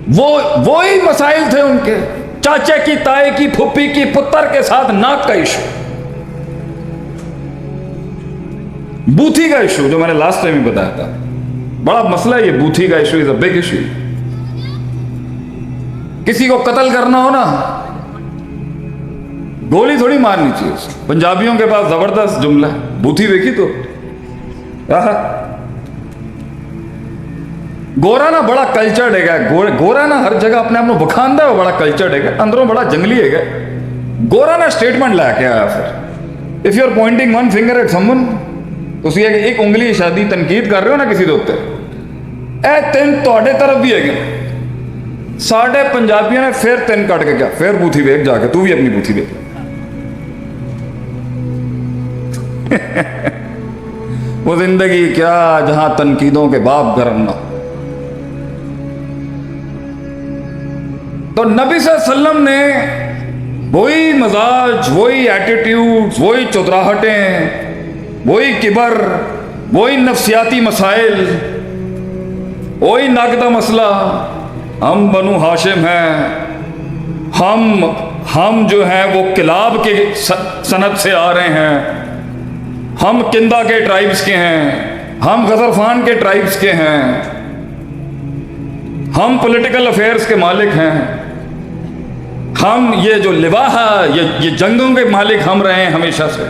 वही मसाइल थे उनके, चाचे की, ताए की, फुप्पी की, पुत्र के साथ नाक का इशू, बूथी का इशू, जो मैंने लास्ट टाइम ही बताया था। बड़ा मसला है ये बूथी का issue, is a big issue. किसी को कत्ल करना हो ना, गोली थोड़ी मारनी चाहिए। पंजाबियों के पास जबरदस्त जुमला है, बूथी देखी तो गोरा ना बड़ा कल्चर्ड है, गोरा ना हर जगह अपने आप में बखानदा है, बड़ा कल्चर्ड है, अंदरों बड़ा जंगली है। गोरा ना स्टेटमेंट लाके आया फिर, if you are pointing one finger at someone, ਤੁਸੀਂ एक उंगली शादी तनकीद कर रहे हो ना किसी ਦੇ ਉੱਤੇ, ਇਹ ਤਿੰਨ ਤੁਹਾਡੇ तरफ भी है। साढ़े पंजाबियों ने फिर ਤਿੰਨ ਕੱਟ के क्या, फिर बूथी वेख जाके, तू भी अपनी बूथी वेख। वो जिंदगी क्या जहां तनकीदों के बाप गरम ना। तो नबी सल्लल्लाहु अलैहि वसल्लम ने वही मजाज, वही एटीट्यूड, वही चुतराहटें, वही किबर, वही नफ्सियाती मसाइल, वही नाकदा मसला। हम बनु हाशिम हैं, हम जो हैं वो किलाब के सनद से आ रहे हैं, हम किंदा के ट्राइब्स के हैं, हम गजरफान के ट्राइब्स के हैं, हम पॉलिटिकल अफेयर्स के मालिक हैं, हम ये जो लिवाहा, ये जंगों के मालिक हम रहे हैं हमेशा से।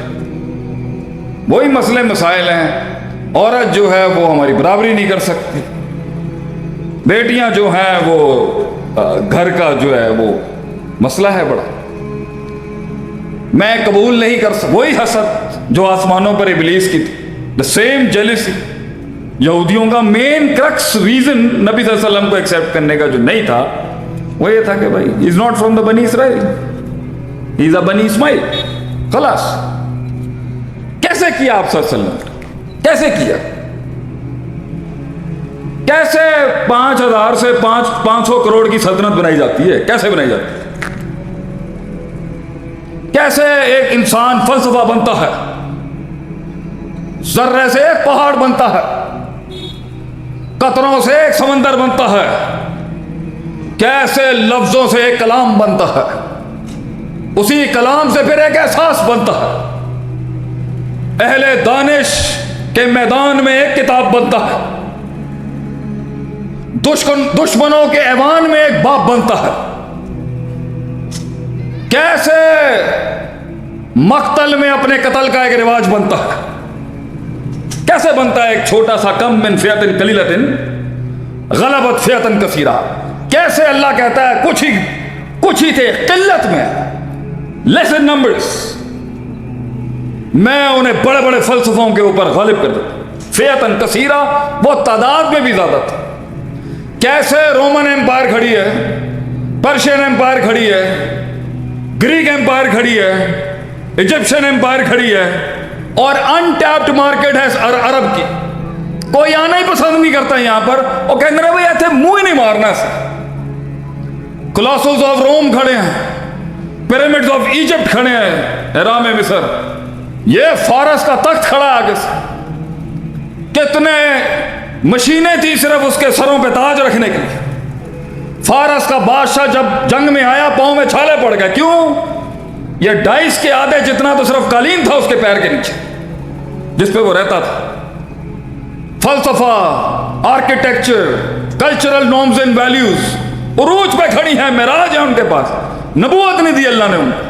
वही मसले मसाइल हैं। औरत जो है वो हमारी बराबरी नहीं कर सकती, बेटियां जो हैं वो घर का जो है वो मसला है बड़ा, मैं कबूल नहीं कर सकता। वही हसद जो आसमानों पर इबलीस की थी, द सेम जेलिसी। यहूदियों का मेन क्रक्स रीजन नबी सल्लल्लाहु अलैहि वसल्लम को एक्सेप्ट करने का जो नहीं था, वो ये था कि भाई इज नॉट फ्रॉम द बनी इसराइल, इज अ बनी इस्माइल, खलास। कैसे किया आप सल्लल्लाहु अलैहि वसल्लम, कैसे किया? कैसे 5,000 से 500 करोड़ की सल्तनत बनाई जाती है? कैसे बनाई जाती है? कैसे एक इंसान फलसफा बनता है, जर्रे से एक पहाड़ बनता है, कतरों से एक समंदर बनता है, कैसे लफ्जों से एक कलाम बनता है, उसी कलाम से फिर एक एहसास बनता है, अहले दानिश के मैदान में एक किताब बनता है, दुश्मनों के ऐवान में एक बाप बनता है, कैसे मक्तल में अपने कत्ल का एक रिवाज बनता है, कैसे बनता है एक छोटा सा कम मिन फियतिन कलीलतिन गलबत फियतन कसीरा। कैसे अल्लाह कहता है कुछ ही थे किल्लत में, लेस इन नंबर्स, मैं उन्हें बड़े बड़े फलसफों के ऊपर गालिब कर देता। फियतन कसीरा, वो तादाद में भी ज्यादा था। कैसे रोमन एम्पायर खड़ी है, पर्शियन एम्पायर खड़ी है, ग्रीक एम्पायर खड़ी है, इजिप्शियन एम्पायर खड़ी है, और अनटैप्ड मार्केट है अरब की। कोई आना ही पसंद नहीं करता यहां पर, वो कहते रहे भाई ऐसे मुंह ही नहीं मारना से। कोलोसस ऑफ रोम खड़े हैं, पिरामिड्स ऑफ इजिप्ट खड़े हैं, हैराम मिस्र, ये फारस का तख्त खड़ा आगे से। कितने मशीनें थी सिर्फ उसके सरों पे ताज रखने के लिए। फारस का बादशाह जब जंग में आया पांव में छाले पड़ गए, क्यों? ये डाइस के आधे जितना तो सिर्फ कालीन था उसके पैर के नीचे जिस पे वो रहता था। फलसफा, architecture, cultural norms and values उरूज पे खड़ी है, मेराज है उनके पास, नबूवत नहीं दी अल्लाह ने उनको।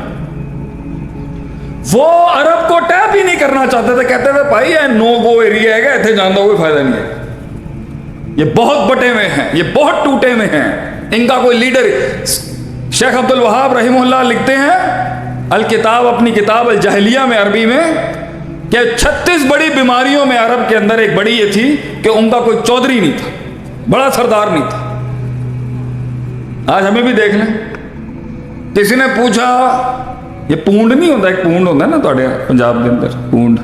वो अरब को टैप ही नहीं करना चाहते थे, कहते थे भाई ये नो गो एरिया है, इतने जान दो कोई फायदा नहीं है, ये बहुत बटे हुए हैं, ये बहुत टूटे हुए हैं, इनका कोई लीडर। शेख अब्दुल वहाब रहीमुल्लाह लिखते हैं अल किताब, अपनी किताब अल जहलिया में अरबी में, कि 36 बड़ी बीमारियों में अरब के अंदर एक बड़ी ये थी कि उनका कोई चौधरी नहीं था, बड़ा सरदार नहीं था। आज हमें भी देख लें, किसी ने पूछा, ये पूंड नहीं होता, एक पूंड होता है ना तुम्हारे पंजाब के अंदर, पूंड,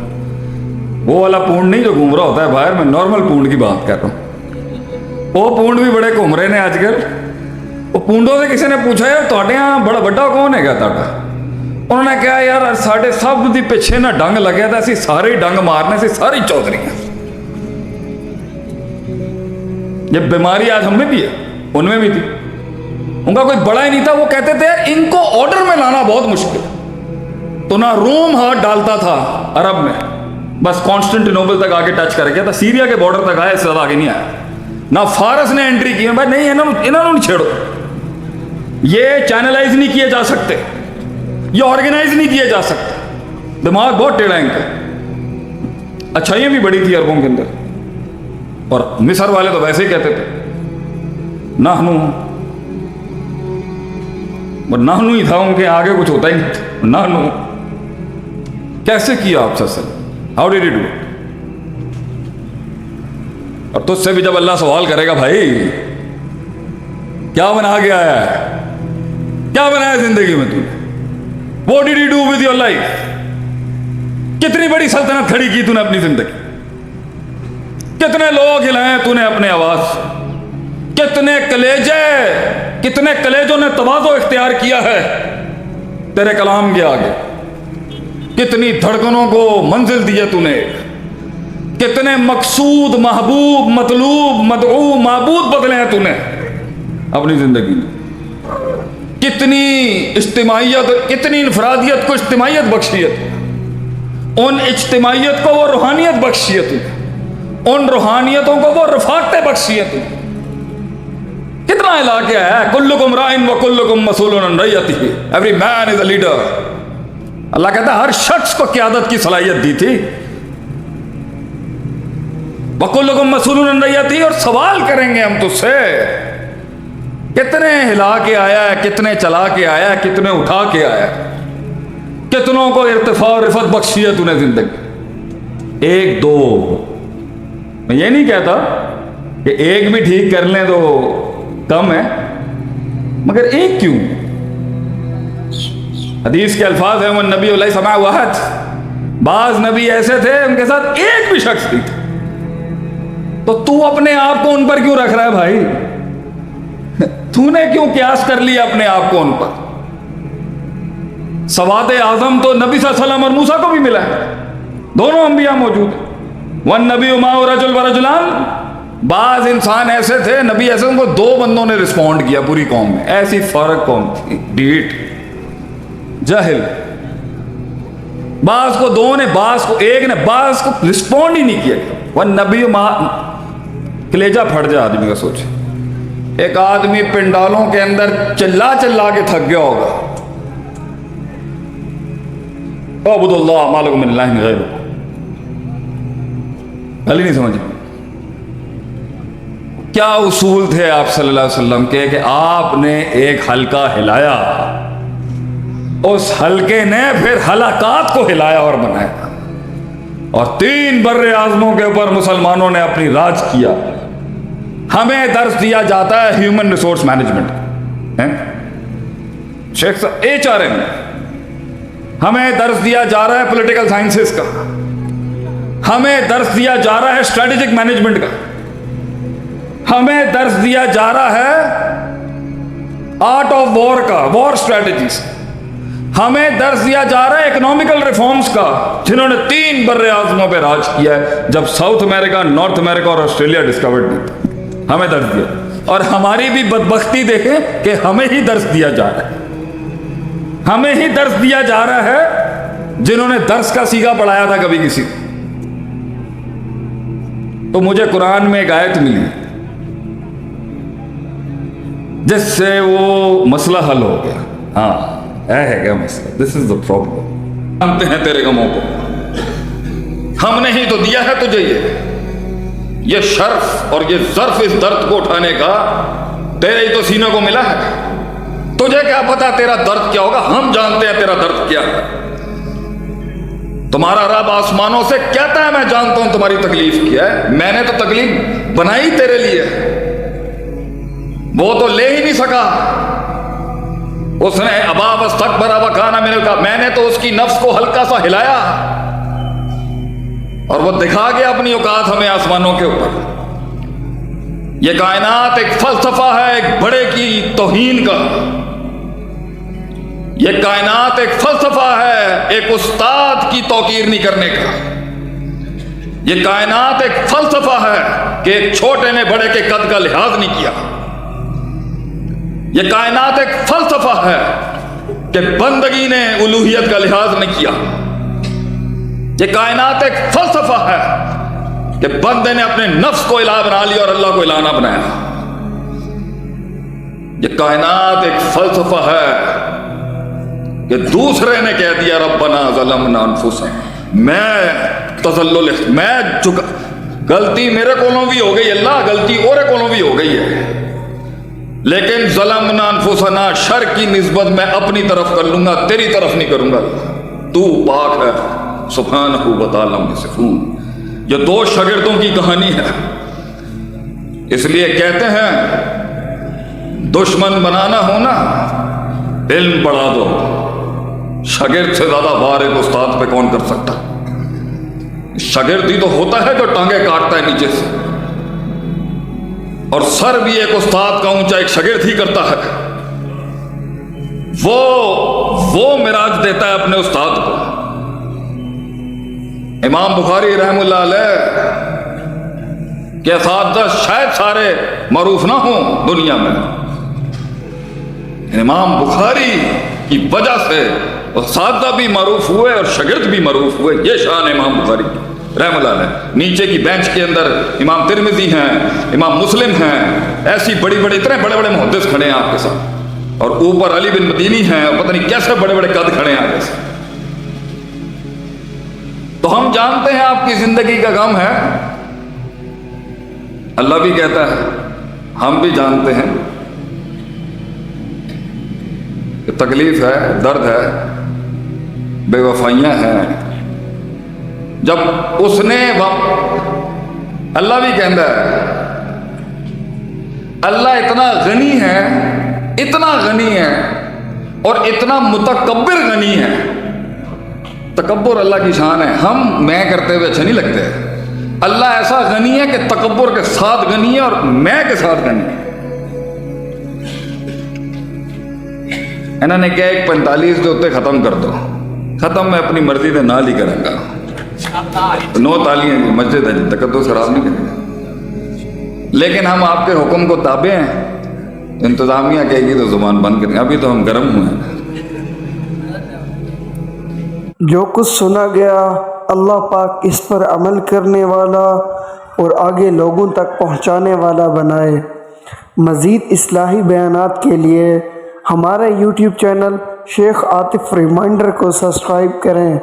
वो वाला पूंड नहीं जो घूम रहा होता है बाहर, मैं नॉर्मल पूंड की बात कर रहा हूँ। वो पूंड भी बड़े घूम रहे हैं आजकल। वो पूंडों से किसी ने पूछा यार ਤੁਹਾਡੇ यहाँ बड़ा बड़ा कौन है ਤੁਹਾਡਾ? उन्होंने कहा यार साढ़े सब दी पिछे ना डंग लगे था, असी सारे ही डंग मारने से सारी चौधरी हैं। ये बीमारी आज हमें भी है, उनमें भी थी। उनका कोई बड़ा ही नहीं था। वो कहते थे इनको ऑर्डर में लाना बहुत मुश्किल, तो ना रोम हाथ डालता था अरब में, बस कॉन्स्टेंटिनोपल तक आके टच कर गया था, सीरिया के बॉर्डर तक आया, इससे ज्यादा आगे नहीं आया। ना फारस ने एंट्री की, भाई नहीं इन्होंने छेड़ो, ये चैनलाइज नहीं किए जा सकते, ये ऑर्गेनाइज नहीं किए जा सकते, दिमाग बहुत टेढ़ा इनका। अच्छाइयां भी बड़ी थी अरबों के अंदर, और मिस्र वाले तो वैसे ही कहते थे नाहनु, नाहनु ही था, उनके आगे कुछ होता ही नहीं था। नाहनु कैसे किया आप ससल, हाउ डिड यू डू? और तुझसे भी जब अल्लाह सवाल करेगा, भाई क्या बना के आया है, क्या बनाया जिंदगी में तूने, what did you do with your life, कितनी बड़ी सल्तनत खड़ी की तूने अपनी जिंदगी, कितने लोग हिलाए तूने अपने आवाज से, कितने कलेजों ने तवाज़ो इख्तियार किया है तेरे कलाम के आगे, कितनी धड़कनों को मंजिल दी है तूने, कितने मकसूद महबूब मतलूब मदऊ माबूद बदले हैं तूने अपनी जिंदगी में, कितनी इज्तिमाइयत, कितनी इनफरादियत को इज्तिमाइयत बख्शी है, उन इज्तिमाइयत को वो रूहानियत बख्शी है तूने, उन रूहानियतों को वो रफाकतें बख्शी है तूने। कितना हिला के आया है, कुल्लुकुम राइन व कुल्लुकुम मसूलुन अन रइयतिही, every man is a leader. अल्लाह कहता है हर शख्स को क़यादत की सलाहियत दी थी, व कुल्लुकुम मसूलुन अन रइयतिही, और सवाल करेंगे हम तुझसे, कितने हिला के आया है, कितने चला के आया है, कितने उठा के आया है, कितनों को इर्तिफा और रिफत बख्शी है तूने जिंदगी। एक दो, मैं ये नहीं कहता कि एक भी ठीक कर लें तो कम है, मगर एक क्यों? हदीस के अल्फाज हैं, वो नबी समा वहद, बाज नबी ऐसे थे उनके साथ एक भी शख्स नहीं था, तो तू अपने आप को उन पर क्यों रख रहा है भाई? तूने क्यों क्यास कर लिया अपने आप को उन पर? सवाद आजम तो नबी सल्लल्लाहु अलैहि वसल्लम और मूसा को भी मिला है, दोनों अंबिया मौजूद हैं। वन नबी उमा रजुल व रजुलान, बाज इंसान ऐसे थे, नबी ऐसे, उनको दो बंदों ने रिस्पॉन्ड किया पूरी कौम में, ऐसी फर्क कौम थी, डीट जाहिल। बाज को दो ने, बाज को एक ने, बाज को रिस्पॉन्ड ही नहीं किया। वन नबी कलेजा फट जाए आदमी का। सोचे एक आदमी पिंडालों के अंदर चिल्ला चिल्ला के थक गया होगा, अबुदुल्लाह मालूम मिनल्लाहि गैरुहु, गली नहीं समझ। क्या उसूल थे आप सल्लल्लाहु अलैहि वसल्लम के कि आपने एक हल्का हिलाया, उस हल्के ने फिर हलाकात को हिलाया और बनाया, और 3 बर्रे आज़मों के ऊपर मुसलमानों ने अपनी राज किया। हमें दर्स दिया जाता है ह्यूमन रिसोर्स मैनेजमेंट, शेख साहब HRM, हमें दर्स दिया जा रहा है पॉलिटिकल साइंसेस का, हमें दर्स दिया जा रहा है स्ट्रेटेजिक मैनेजमेंट का, हमें दर्स दिया जा रहा है आर्ट ऑफ वॉर का, वॉर स्ट्रेटेजीज, हमें दर्स दिया जा रहा है इकोनॉमिकल रिफॉर्म्स का, जिन्होंने 3 बर्रे आज़मों पे राज किया है, जब साउथ अमेरिका, नॉर्थ अमेरिका और ऑस्ट्रेलिया डिस्कवर्ड नहीं था, हमें दर्स दिया। और हमारी भी बदबख्ती देखें कि हमें ही दर्स दिया जा रहा है, हमें ही दर्स दिया जा रहा है, जिन्होंने दर्स का सीगा पढ़ाया था कभी किसी। तो मुझे कुरान में एक आयत मिली जिससे वो मसला हल हो गया। हाँ है क्या मसला, दिस इज द प्रॉब्लम। जानते हैं तेरे गमों को, हमने ही तो दिया है तुझे ये शर्फ और ये ज़र्फ, इस दर्द को उठाने का तेरे ही तो सीने को मिला है। तुझे क्या पता तेरा दर्द क्या होगा, हम जानते हैं तेरा दर्द क्या है। तुम्हारा रब आसमानों से कहता है मैं जानता हूं तुम्हारी तकलीफ क्या है, मैंने तो तकलीफ बनाई तेरे लिए, वो तो ले ही नहीं सका, उसने अबाब अस्तकबरा व काना मिनल का, मैंने तो उसकी नफ्स को हल्का सा हिलाया और वो दिखा गया अपनी औकात हमें आसमानों के ऊपर। ये कायनात एक फलसफा है एक बड़े की तौहीन का, ये कायनात एक फलसफा है एक उस्ताद की तौकीर नहीं करने का, ये कायनात एक फलसफा है कि एक छोटे ने बड़े के कद का लिहाज नहीं किया, یہ کائنات ایک فلسفہ ہے کہ بندگی نے الوہیت کا لحاظ نہیں کیا. یہ کائنات ایک فلسفہ ہے کہ بندے نے اپنے نفس کو الہ بنا لیا اور اللہ کو الہ نہ بنایا. یہ کائنات ایک فلسفہ ہے کہ دوسرے نے کہہ دیا ربنا ظلمنا انفسنا, میں غلطی میرے کولوں بھی ہو گئی, اللہ غلطی اورے کولوں بھی ہو گئی ہے, لیکن ظلمنا انفسنا شر کی نسبت میں اپنی طرف کر لوں گا, تیری طرف نہیں کروں گا. تو پاک ہے سبحانہ و تعالی عما یصفون. یہ دو شاگردوں کی کہانی ہے. اس لیے کہتے ہیں دشمن بنانا ہو نا علم بڑھا دو. شاگرد سے زیادہ بار ایک استاد پہ کون کر سکتا؟ شاگرد ہی تو ہوتا ہے جو ٹانگیں کاٹتا ہے نیچے سے, اور سر بھی ایک استاد کا اونچا ایک شاگرد ہی کرتا ہے. وہ معراج دیتا ہے اپنے استاد کو. امام بخاری رحم اللہ علیہ کے اساتذہ شاید سارے معروف نہ ہوں دنیا میں, امام بخاری کی وجہ سے اساتذہ بھی معروف ہوئے اور شاگرد بھی معروف ہوئے. یہ شان امام بخاری رحم اللہ علیہ. نیچے کی بینچ کے اندر امام ترمذی ہیں, امام مسلم ہیں, ایسی بڑی بڑی اتنے بڑے بڑے محدث کھڑے ہیں آپ کے ساتھ, اور اوپر علی بن مدینی ہیں, اور پتہ نہیں کیسے بڑے بڑے قد کھڑے ہیں آپ کے ساتھ. تو ہم جانتے ہیں آپ کی زندگی کا غم ہے, اللہ بھی کہتا ہے, ہم بھی جانتے ہیں کہ تکلیف ہے, درد ہے, بے وفائیاں ہیں. جب اس نے اللہ بھی کہتا ہے, اللہ اتنا غنی ہے, اتنا غنی ہے اور اتنا متکبر غنی ہے. تکبر اللہ کی شان ہے, ہم میں کرتے ہوئے اچھے نہیں لگتے. اللہ ایسا غنی ہے کہ تکبر کے ساتھ غنی ہے اور میں کے ساتھ غنی ہے. انہوں نے کہا 1:45 کے اتنے ختم کر دو. ختم میں اپنی مرضی سے نال ہی کروں گا. 9 تالیاں جی مسجد ہے جی, تقدس خراب نہیں کریں گے, لیکن ہم آپ کے حکم کو تابع ہیں. انتظامیہ کہے گی تو زبان بند کریں. ابھی تو ہم گرم ہوئے ہیں. جو کچھ سنا گیا اللہ پاک اس پر عمل کرنے والا اور آگے لوگوں تک پہنچانے والا بنائے. مزید اصلاحی بیانات کے لیے ہمارے یوٹیوب چینل شیخ عاطف ریمائنڈر کو سبسکرائب کریں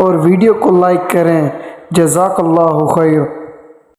اور ویڈیو کو لائک کریں. جزاک اللہ خیر.